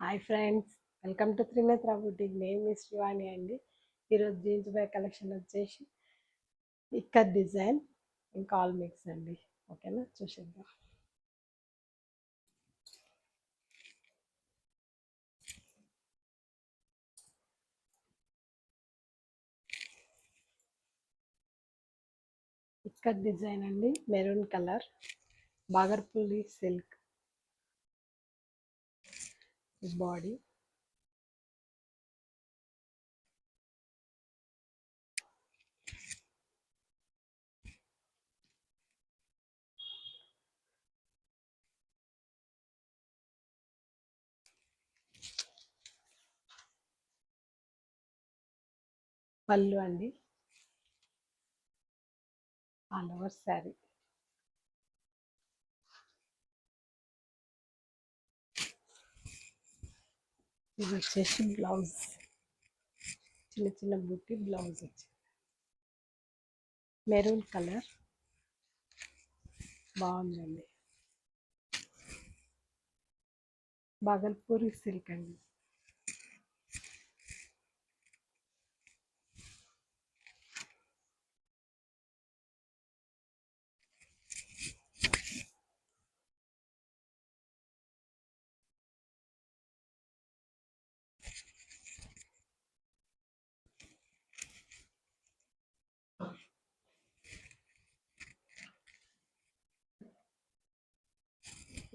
Hi friends, welcome to Trinetra boutique. Name miss Shivani అండి. ఈరోజు jeans by collection వచ్చేసి ikat design ఇంకా ఆల్ మిక్స్ అండి. ఓకేనా, చూసేద్దాం. ఇక్కత్ డిజైన్ అండి, maroon colour, Bagarpalli silk body, పళ్ళు అండి, ఆల్ ఓవర్ శారీ. ఇది వచ్చేసి బ్లౌజ్, చిన్న చిన్న బుట్టి బ్లౌజ్ వచ్చి మెరూన్ కలర్, బాగుందండి. బాగల్పూరి సిల్క్ అండి.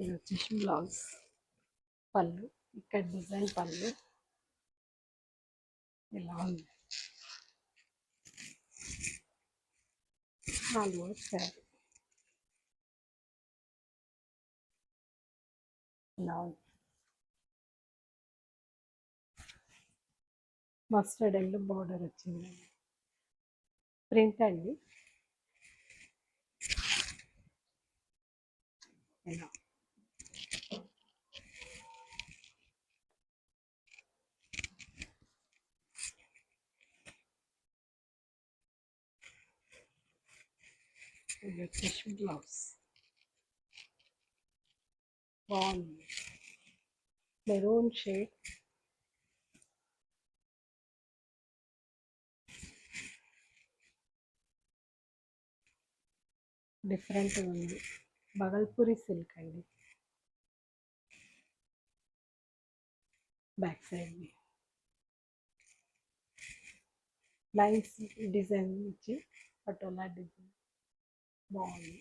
ఇది వచ్చేసి బ్లౌజ్, పళ్ళు, ఇక్కడ డిజైన్ పళ్ళు ఇలా ఉంది. ఆల్ ఓవర్ శారీ ఇలా ఉంది. మస్టర్డ్ ఎల్లో బార్డర్ వచ్చింది. ప్రింట్ అండి. ఇలా ఇది వచ్చేసి బ్లౌజ్, బాగుంది. మెరూన్ షేడ్, డిఫరెంట్ ఉంది. బగల్పూరి సిల్క్ అండి. బ్యాక్ సైడ్ లైన్స్ డిజైన్ ఇచ్చి పటోలా డిజైన్ బాగుంది.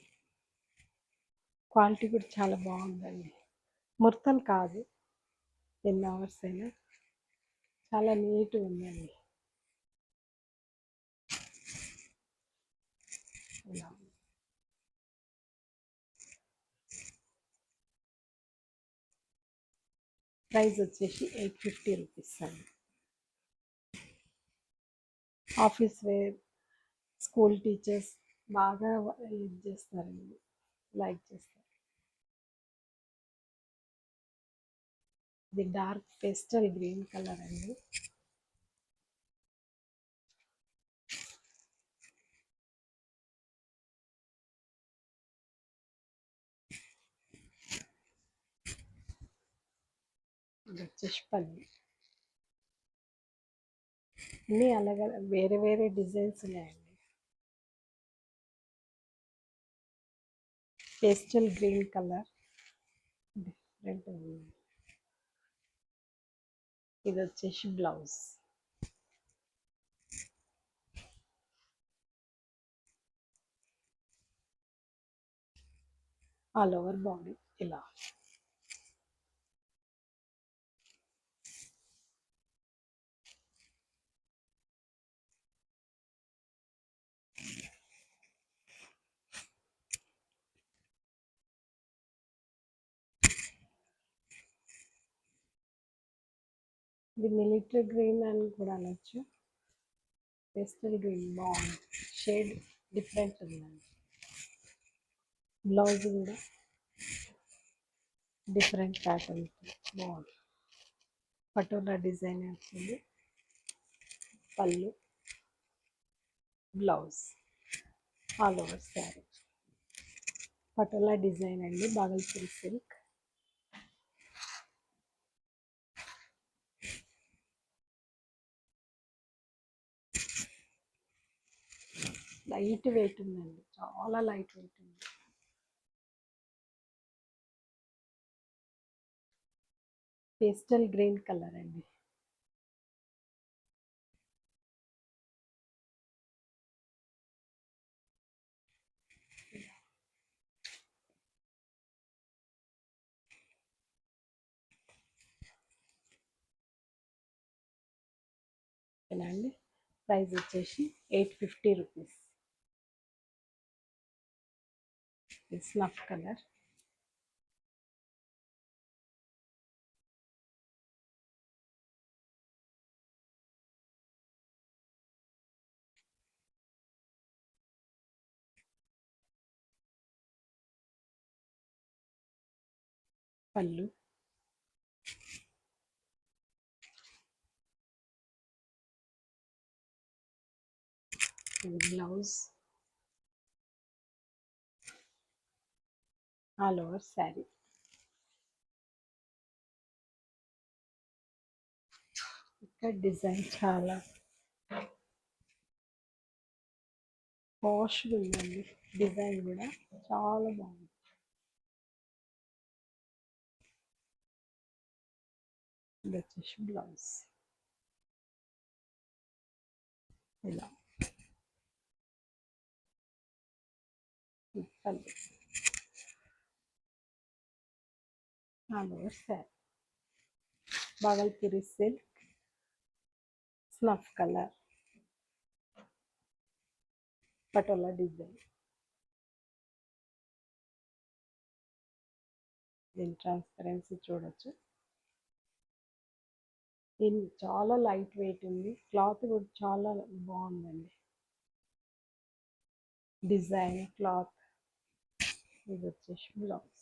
క్వాలిటీ కూడా చాలా బాగుందండి. ముర్తలు కాదు, ఎన్ని అవర్స్ అయినా చాలా నీట్గా ఉందండి. ఇలా ప్రైస్ వచ్చేసి 850 రూపీస్ అండి. ఆఫీస్ వేర్, స్కూల్ టీచర్స్ బాగా యూజ్ చేస్తారండి, లైక్ చేస్తారు. ఇది డార్క్ పేస్టల్ గ్రీన్ కలర్ అండి. ఇది వచ్చేసి పల్లి. అన్నీ అలాగే వేరే వేరే డిజైన్స్ ఉన్నాయండి. పేస్టల్ గ్రీన్ కలర్ డిఫరెంట్ ఉంది. ఇది వచ్చేసి బ్లౌజ్, ఆల్ ఓవర్ బాడీ ఇలా. ఇది మిలిటరీ గ్రీన్ అని కూడా అనొచ్చు. పేస్టల్ గ్రీన్ బాగుంది, షేడ్ డిఫరెంట్ ఉందండి. బ్లౌజ్ కూడా డిఫరెంట్ ప్యాటర్న్ బాగుంది. పటోలా డిజైన్ వచ్చింది. పళ్ళు, blouse, all over sari. Patola design అండి, బాగల్పూరి సిల్క్. లైట్ వెయిట్ ఉందండి, చాలా లైట్ వెయిట్ ఉంది. పేస్టల్ గ్రీన్ కలర్ అండి. ఓకేనా అండి. ప్రైస్ వచ్చేసి 850 రూపీస్. Snuff colour. పళ్ళు. బ్లౌజ్. All over sari. ఇక్కడ డిజైన్ చాలా పాష్గా ఉందండి. డిజైన్ కూడా చాలా బాగుంది. ఇది వచ్చేసి బ్లౌజ్ ఇలా. పళ్ళు. All over sari. Bhagalpuri silk, snuff colour, patola design. దీని ట్రాన్స్పరెన్సీ చూడొచ్చు. దీని చాలా లైట్ వెయిట్ ఉంది, క్లాత్ కూడా చాలా బాగుందండి. Design, cloth. ఇది వచ్చేసి బ్లౌజ్.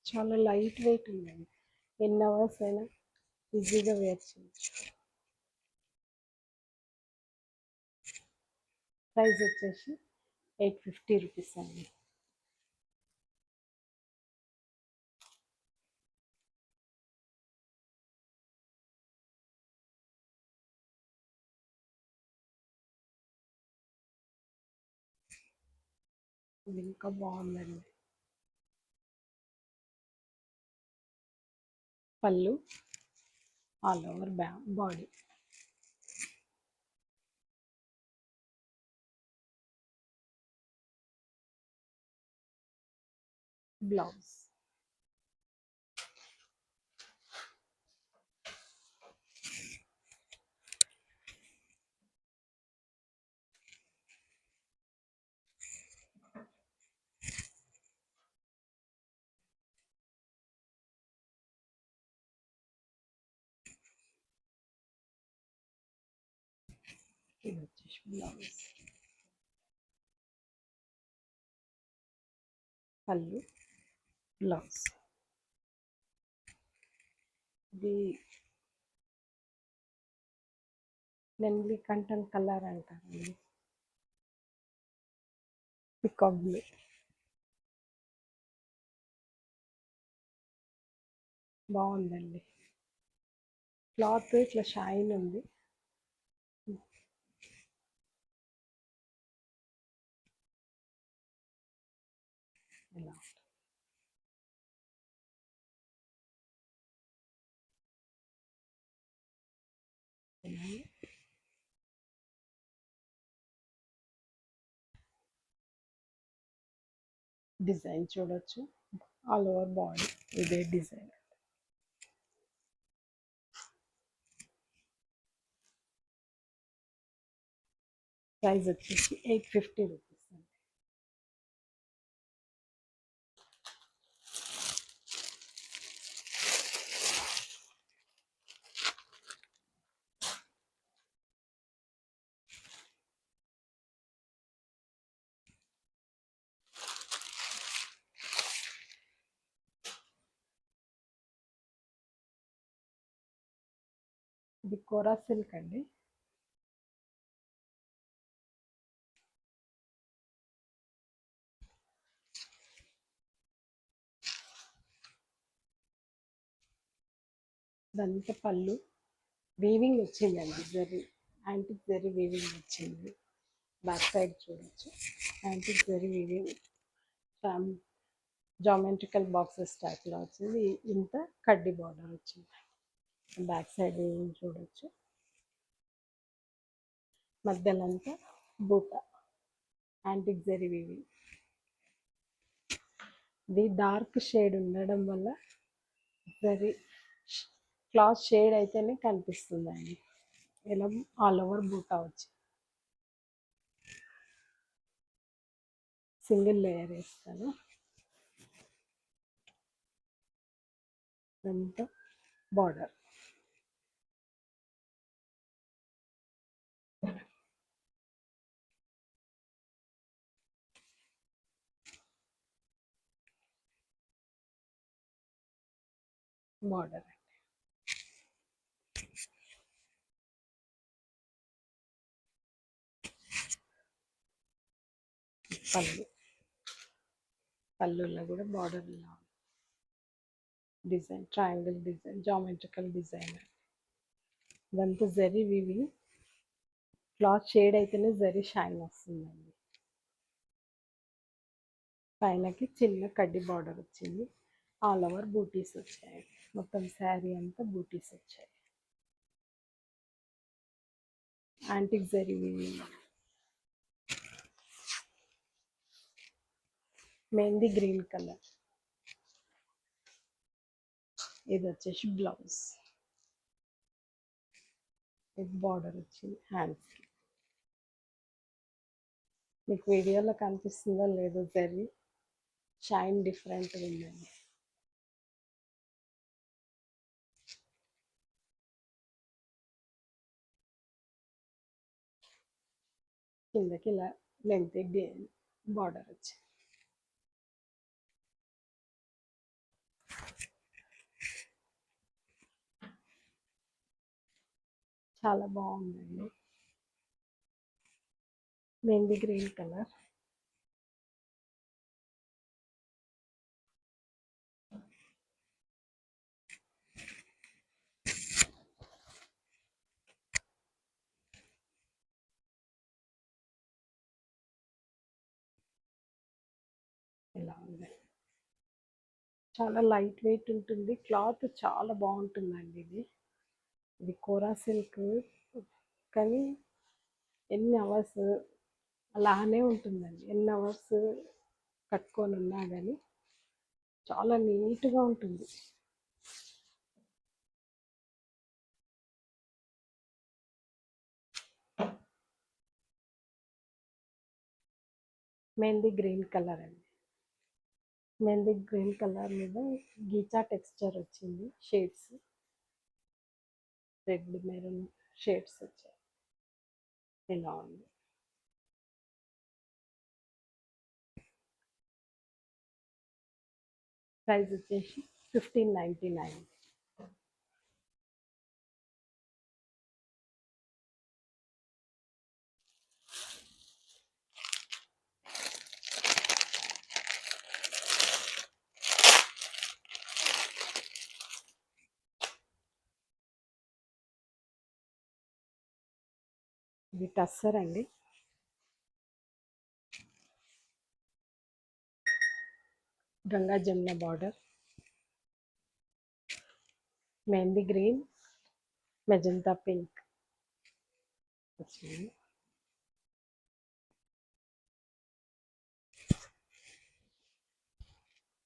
చాలా లైట్ వెయిట్ ఉందండి, ఎన్ని అవర్స్ అయినా ఈజీగా వేర్ చేయొచ్చు. ప్రైస్ వచ్చేసి 850 రూపీస్ అండి. ఇది ఇంకా బాగుందండి. పళ్ళు, ఆల్ ఓవర్ బాడీ. బ్లౌజ్. ఇది వచ్చేసి బ్లౌజ్. పళ్ళు, బ్లౌజ్. ఇది నెమ్లీ కంటన్ కలర్ అంటారండి, పికాక్ బ్లూ. బాగుందండి, క్లాత్ ఇట్లా షైన్ ఉంది. ఇలా ఉంటుంది. డిజైన్ చూడొచ్చు, ఆల్ ఓవర్ బాడీ ఇదే డిజైన్. ప్రైస్ వచ్చేసి 850 రూపీస్ అండి. ఇది కోరా సిల్క్ అండి. ఇదంతా పళ్ళు వీవింగ్ వచ్చిందండి, జరీ యాంటిక్ జరీ వీవింగ్ వచ్చింది. బ్యాక్ సైడ్ చూడొచ్చు, antique zari weaving geometrical boxes టైప్లో వచ్చింది. ఇంత కడ్డీ బార్డర్ వచ్చింది. బ్యాక్ సైడ్ వీవింగ్ చూడొచ్చు. మధ్యలో అంతా బూట యాంటిక్ జరీ వీవింగ్. ఇది డార్క్ షేడ్ ఉండడం వల్ల జరీ క్లాత్ షేడ్ అయితేనే కనిపిస్తుందండి. ఇలా ఆల్ ఓవర్ బూటా వచ్చి సింగిల్ లేయర్ వేస్తాను. అంతా బార్డర్ బార్డర్ పళ్ళు, పళ్ళులో కూడా border design, triangle design, geometrical design. ఇదంతా జరీ వివి, క్లాత్ షేడ్ అయితేనే జరీ షైన్ వస్తుందండి. పైనకి చిన్న కడ్డీ బార్డర్ వచ్చింది. ఆల్ ఓవర్ బూటీస్ వచ్చాయి. మొత్తం శారీ అంతా బూటీస్ వచ్చాయి. యాంటిక్ జరీ వివి. Mehndi green colour. ఇది వచ్చేసి బ్లౌజ్. ఇది బార్డర్ వచ్చింది హ్యాండ్స్కి. మీకు వీడియోలో కనిపిస్తుందో లేదో జరీ షైన్ డిఫరెంట్ ఉందండి. కిందకి ఇలా లెంత్ బార్డర్ వచ్చింది. చాలా బాగుందండి. Mehndi green colour. ఇలా ఉంది. చాలా లైట్ వెయిట్ ఉంటుంది. క్లాత్ చాలా బాగుంటుందండి. ఇది కోరా సిల్క్, కానీ ఎన్ని అవర్స్ అలానే ఉంటుందండి. ఎన్ని అవర్స్ కట్టుకొని ఉన్నా కానీ చాలా నీట్గా ఉంటుంది. మెహందీ గ్రీన్ కలర్ అండి. మెహందీ గ్రీన్ కలర్ మీద గీచా టెక్స్చర్ వచ్చింది. షేడ్స్ రెడ్ మెరూన్ షేడ్స్ వచ్చాయి. ఇలా ఉంది. ప్రైస్ వచ్చేసి 1599. ఇది టస్సర్ అండి. Ganga Jamuna border, mehndi green, magenta pink వచ్చింది.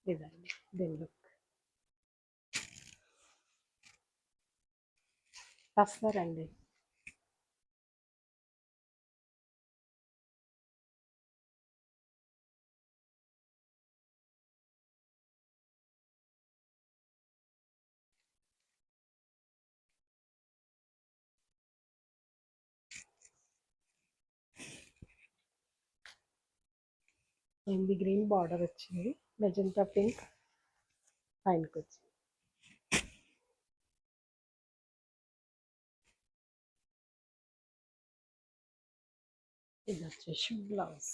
ఇదండి దీని లుక్. టస్సర్ అండి. మెహందీ గ్రీన్ బార్డర్ వచ్చింది. మెజంతా పింక్ పైనకి వచ్చింది. ఇది వచ్చేసి బ్లౌజ్.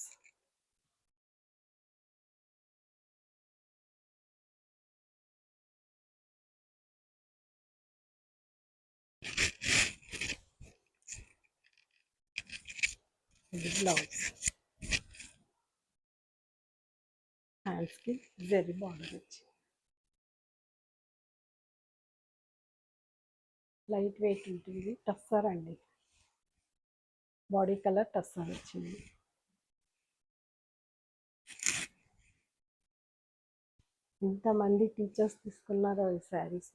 ఇది బ్లౌజ్. హ్యాండ్స్కి జరీ బార్డర్ వచ్చి లైట్ వెయిట్ ఉంటుంది. టస్సర్ అండి, బాడీ కలర్ టస్సర్ వచ్చింది. ఇంతమంది టీచర్స్ తీసుకున్నారో ఈ శారీస్.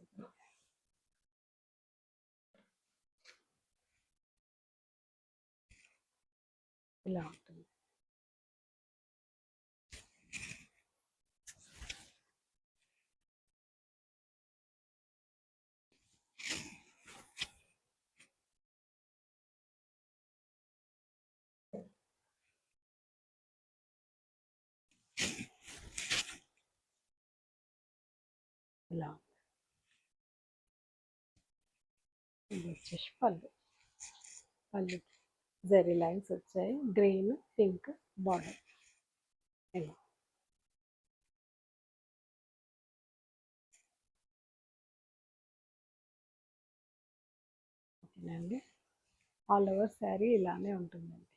ఇలా ఉంటుంది. ఇలా ఇది వచ్చేసి పళ్ళు. పళ్ళు జరీ లైన్స్ వచ్చాయి, గ్రీన్ పింక్ బార్డర్. ఇలా ఓకేనండి. ఆల్ ఓవర్ శారీ ఇలానే ఉంటుందండి.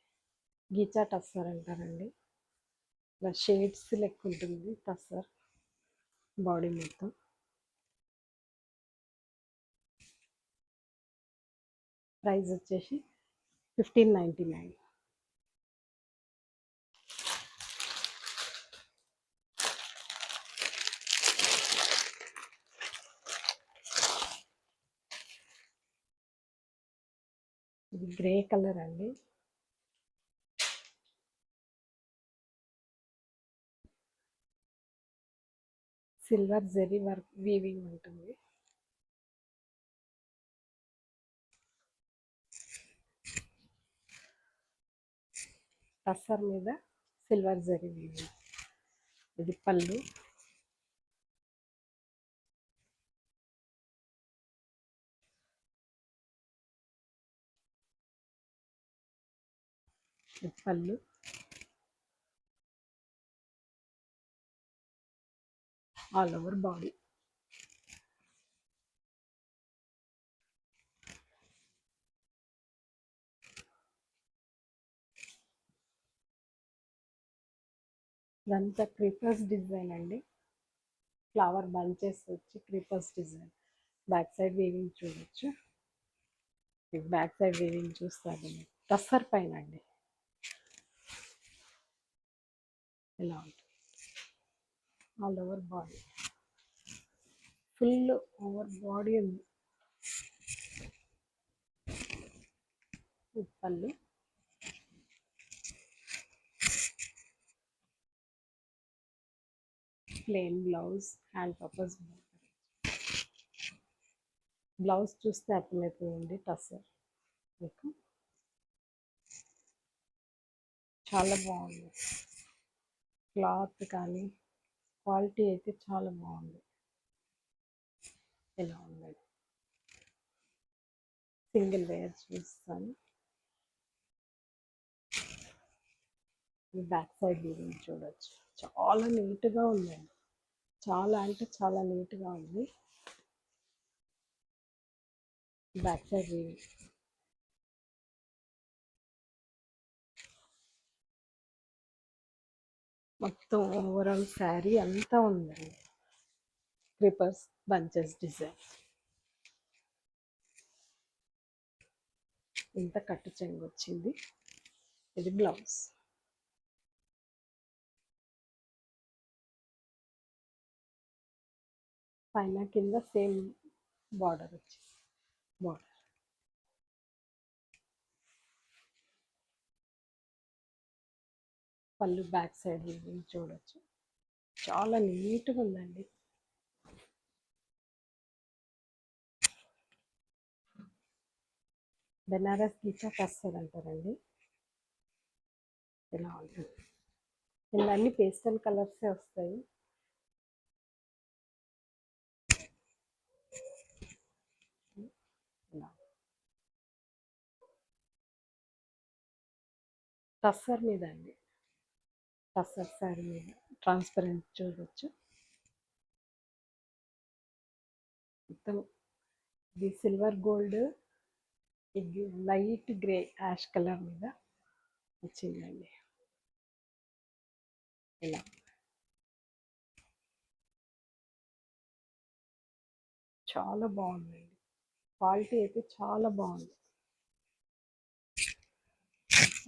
గీచా టస్సర్ అంటారండి. ఇలా షేడ్స్ లెక్క ఉంటుంది టస్సర్ బాడీ మొత్తం. ప్రైస్ వచ్చేసి 1599. ఇది గ్రే కలర్ అండి. సిల్వర్ జరీ వర్క్ వీవింగ్ ఉంటుంది. టస్సర్ మీద సిల్వర్ జరీ వీవింగ్. ఇది పళ్ళు. ఇది పళ్ళు. All over body. ఇదంతా క్రీపర్స్ డిజైన్ అండి. ఫ్లవర్ బంచెస్ వచ్చి creepers design. Back side weaving చూడొచ్చు. బ్యాక్ సైడ్ వీవింగ్ చూస్తారు టస్సర్ పైన అండి. ఇలా ఉంటుంది. All over body, full over body ఉంది. పళ్ళు. Plain blouse, hand purpose. Blouse చూస్తే అర్థమవుతుందండి టస్సర్ మీకు. చాలా బాగుంది క్లాత్ కానీ, క్వాలిటీ అయితే చాలా బాగుంది. ఇలా ఉంది. సింగిల్ లేయర్ చూస్తాను. బ్యాక్ సైడ్ వీవింగ్ చూడొచ్చు. చాలా నీట్గా ఉందండి. చాలా అంటే చాలా నీట్గా ఉంది. Back side weaving. మొత్తం ఓవరాల్ శారీ అంతా ఉందండి క్రీపర్స్ బంచెస్ డిజైన్. ఇంత కట్టు చెంగు వచ్చింది. ఇది బ్లౌజ్. పైన కింద సేమ్ బార్డర్ వచ్చింది. బార్డర్. పళ్ళు బ్యాక్ సైడ్ వీవింగ్ చూడొచ్చు. చాలా నీట్గా ఉందండి. బెనారస్ గీచా టస్సర్ అంటారండి. ఇలా ఉంటుంది. ఇలా అన్ని పేస్టల్ కలర్సే వస్తాయి. ఇలా టస్సర్ మీద అండి. టస్సర్ శారీ మీద ట్రాన్స్పరెంట్ చూడొచ్చు. మొత్తం ఇది సిల్వర్ గోల్డ్, ఇది లైట్ గ్రే యాష్ కలర్ మీద వచ్చిందండి. ఇలా చాలా బాగుందండి. క్వాలిటీ అయితే చాలా బాగుంది.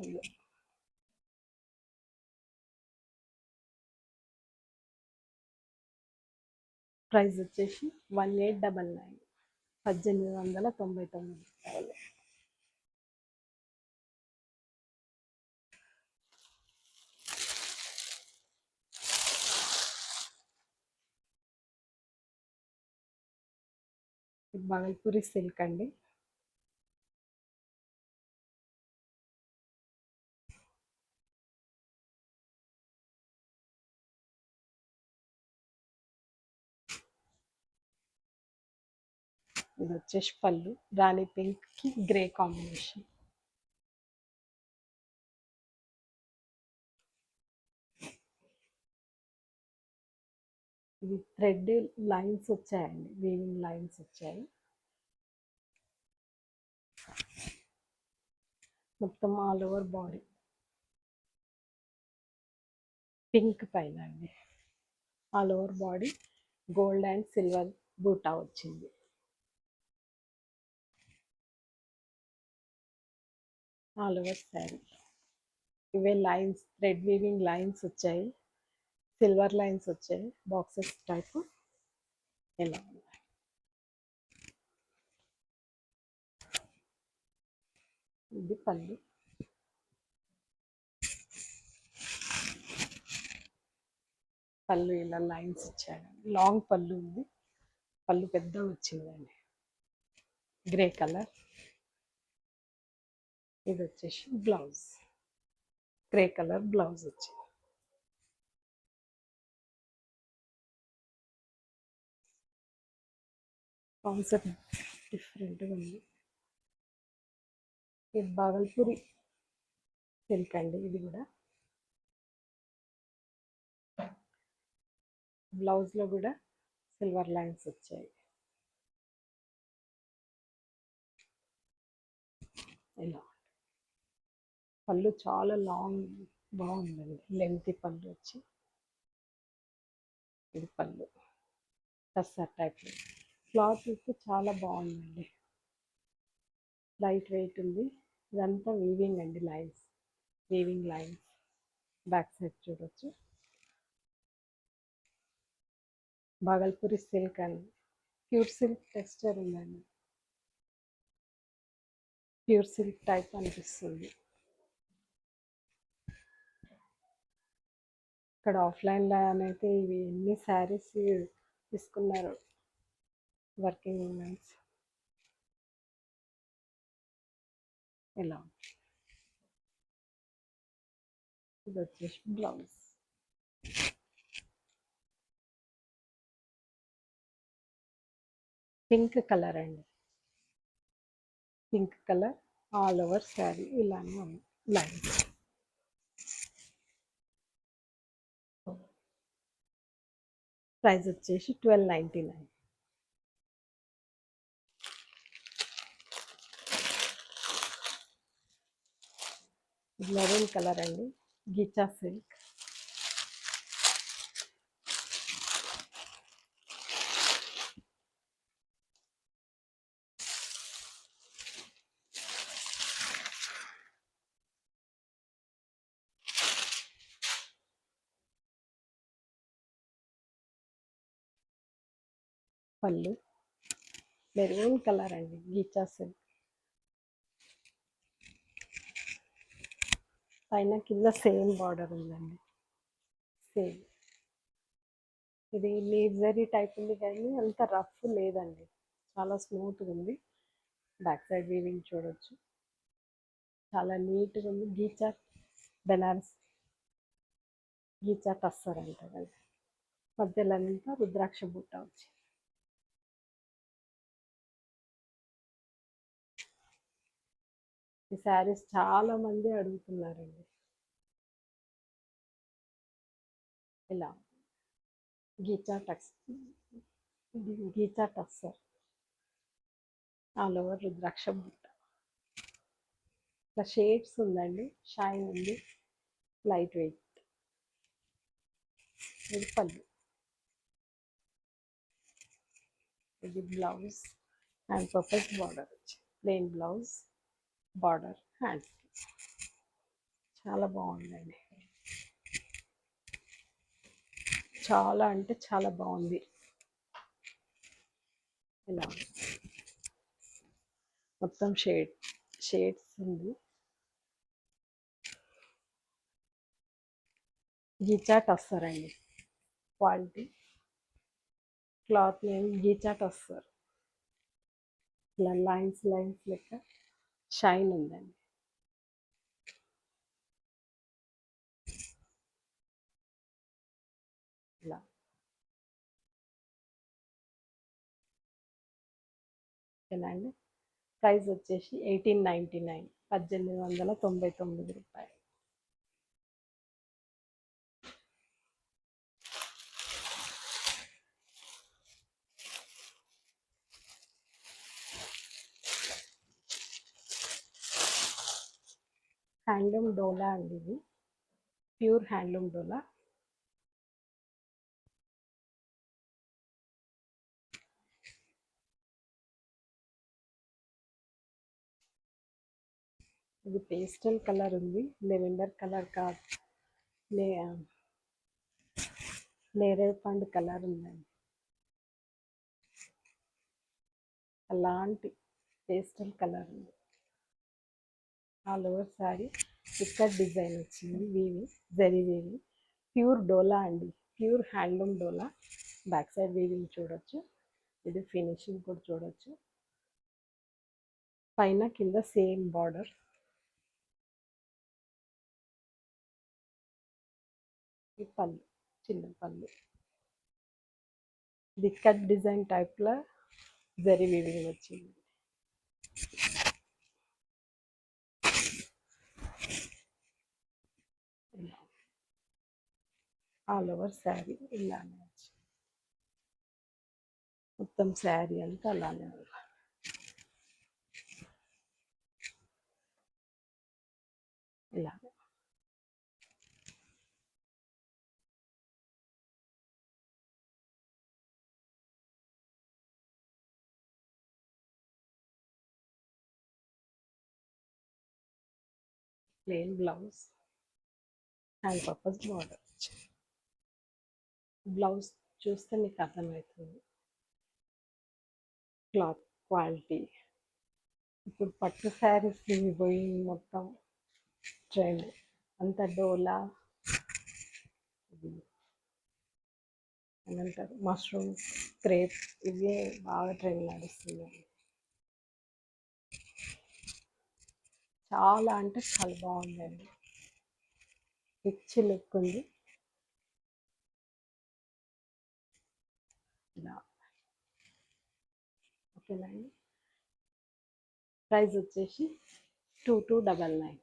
అయ్యో, ప్రైస్ వచ్చేసి 1899, 1899 రూపాయలు. బాగల్పూరి సిల్క్ అండి. ఇది వచ్చేసి పళ్ళు, రాణి పింక్ కి గ్రే కాంబినేషన్. ఇది థ్రెడ్ లైన్స్ వచ్చాయండి, వీవింగ్ లైన్స్ వచ్చాయి. మొత్తం ఆల్ ఓవర్ బాడీ పింక్ పైన అండి. All over body gold and silver బూటా వచ్చింది. ఆల్ ఓవర్ శారీ ఇవే లైన్స్, థ్రెడ్ వీవింగ్ లైన్స్ వచ్చాయి, సిల్వర్ లైన్స్ వచ్చాయి, బాక్సెస్ టైప్. ఎలా ఉన్నాయి? ఇది పళ్ళు. పళ్ళు ఇలా లైన్స్ ఇచ్చాడు, లాంగ్ పళ్ళు ఉంది. పళ్ళు పెద్ద వచ్చిందండి, గ్రే కలర్. ఇది వచ్చేసి బ్లౌజ్, గ్రే కలర్ బ్లౌజ్ వచ్చింది. కాన్సెప్ట్ డిఫరెంట్గా ఉంది. ఇది బాగల్పూరి సిల్క్ అండి. ఇది కూడా బ్లౌజ్లో కూడా సిల్వర్ లైన్స్ వచ్చాయి. ఇలా పళ్ళు చాలా లాంగ్ బాగుందండి, లెంతీ పళ్ళు వచ్చి. ఇది పళ్ళు టస్సర్ టైప్. క్లాత్ అయితే చాలా బాగుందండి, లైట్ వెయిట్ ఉంది. ఇదంతా వీవింగ్ అండి, lines, weaving lines. Back side చూడొచ్చు. బాగల్పూరి సిల్క్ అండి, ప్యూర్ సిల్క్ టెక్స్చర్ ఉందండి, ప్యూర్ సిల్క్ టైప్ అనిపిస్తుంది. ఇక్కడ ఆఫ్లైన్లో అయితే ఇవి ఎన్ని శారీస్ తీసుకున్నారు వర్కింగ్ ఉమెన్స్. ఇలా ఇది వచ్చేసి బ్లౌజ్. పింక్ కలర్ అండి, pink colour all over sari ఇలానే ఉంది లైన్స్. ప్రైస్ వచ్చేసి 1299. మెరూన్ కలర్ అండి, గీచా సిల్క్. పళ్ళు మెరూన్ కలర్ అండి, గీచా సిల్క్. పైన కింద సేమ్ బార్డర్ ఉందండి, సేమ్. ఇది లీజరీ టైప్ ఉంది కానీ అంత రఫ్ లేదండి, చాలా స్మూత్గా ఉంది. బ్యాక్ సైడ్ వీవింగ్ చూడొచ్చు, చాలా నీట్గా ఉంది. గీచా బెనారస్, గీచా టస్సర్ అంటారు అది. మధ్యలో అంతా రుద్రాక్ష బుట్ట వచ్చి. ఈ శారీస్ చాలా మంది అడుగుతున్నారండి. ఇలా గీచా టక్స్, ghicha tussar all over rudraksha బుట్ట. ఇట్లా షేడ్స్ ఉందండి, షైన్ ఉంది, లైట్ వెయిట్. ఇది పళ్ళు, ఇది బ్లౌజ్, హ్యాండ్ పర్పస్ బార్డర్ వచ్చి ప్లెయిన్ బ్లౌజ్, బార్డర్ హ్యాండ్. చాలా బాగుందండి, చాలా అంటే చాలా బాగుంది. ఇలా మొత్తం షేడ్స్ ఉంది. గీచాట్ వస్తారండి, క్వాలిటీ క్లాత్ నేమ్ గీచాట్ వస్తారు. ఇలా లైన్స్ లెక్క షైన్ ఉందండి. ఇలా ఓకేనండి. ప్రైస్ వచ్చేసి 1899, 1899 రూపాయలు. హ్యాండ్లూమ్ డోలా అండి, ఇది ప్యూర్ హ్యాండ్లూమ్ డోలా. ఇది పేస్టల్ కలర్ ఉంది, లెవెండర్ కలర్ కాదు, నేరేడు పండు కలర్ ఉందండి. అలాంటి పేస్టల్ కలర్ ఉంది. ఆల్ ఓవర్ శారీ ఇక్కడ డిజైన్ వచ్చింది, జరీ వీవి, ప్యూర్ డోలా అండి, ప్యూర్ హ్యాండ్లూమ్ డోలా. బ్యాక్ సైడ్ వీవింగ్ చూడొచ్చు, ఇది ఫినిషింగ్ కూడా చూడొచ్చు. పైన కింద సేమ్ బార్డర్. ఈ పళ్ళు, చిన్న పళ్ళు, ఇది కట్ డిజైన్ టైప్లో జరీ వీవింగ్ వచ్చింది. ఆల్ ఓవర్ శారీ ఇలానే వచ్చి, మొత్తం శారీ అంతా అలానే ఉంది. ఇలా plain blouse, hand purpose border. Blouse చూస్తే మీకు అర్థమవుతుంది క్లాత్ క్వాలిటీ. ఇప్పుడు పట్టు శారీస్ ఇవి పోయి మొత్తం ట్రెండ్ అంత డోలా, అని అంటారు మష్రూమ్ క్రేప్, ఇవే బాగా ట్రెండ్ నడుస్తుంది. చాలా అంటే చాలా బాగుందండి, రిచ్ లుక్ ఉంది. ఇలా ఓకేనండి. ప్రైస్ వచ్చేసి 2299.